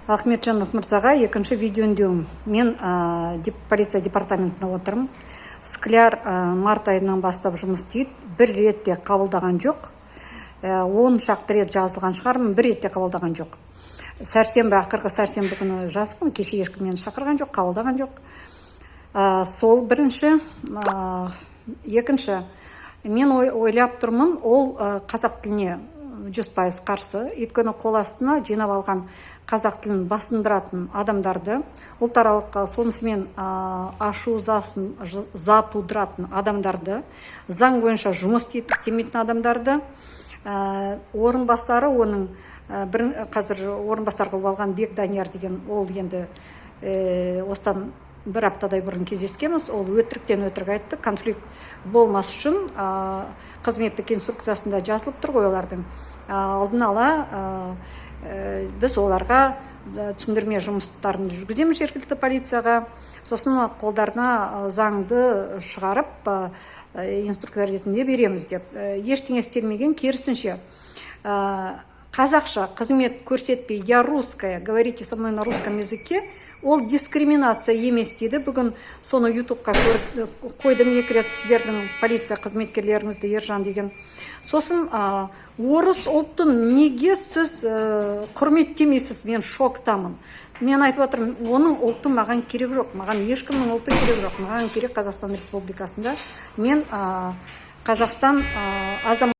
Ахметжанов мырзаға екінші видео үндеуім. Мен полиция департаментіне отырмын. Скляр март айынан бастап жұмыс істейді. Бір ретте қабылдаған жоқ. 10 шақты рет жазылған шығармын, бір ретте қабылдаған жоқ. Сәрсенбі, ақырғы сәрсенбі күні жазғын, кеше ешкім мені шақырған жоқ, қабылдаған жоқ. Сол бірінші. Екінші, мен ойлап тұрмын, ол қазақ тіліне 100% қарсы. Өйткені қол астына жинап алған қазақ тілін басындыратын адамдарды, ұлтаралық сонысымен ашу за тудыратын адамдарды, заң бойынша жұмыс істемейтін адамдарды, орынбасары оның қазір орынбасар қылып алған Бек Данияр деген, ол енді осыдан бір аптадай бұрын кездескенбіз. Ол өтіріктен өтірік айтты. Конфликт болмас үшін қызметтік инструкциясында жазылып тұр ғой олардың. Алдын ала біз оларға түсіндірме жұмыстарын жүргіземіз жергілікті полицияға. Сосын қолдарына заңды шығарып инструкция ретінде береміз деп. Ештеңе істелмеген, керісінше қазақша қызмет көрсетпей, я русская, говорите со мной на русском языке, ол дискриминация емес дейді. Бүгін соны ютубқа қойдым, екі рет сіздердің полиция қызметкерлеріңізді Ержан деген. Сосын орыс ұлтын неге сіз құрметтемейсіз? Мен шоктамын. Мен айтып отырмын, оның ұлты маған керек жоқ. Маған ешкімнің ұлты керек жоқ. Маған керек Қазақстан Республикасында. Мен Қазақстан азаматы.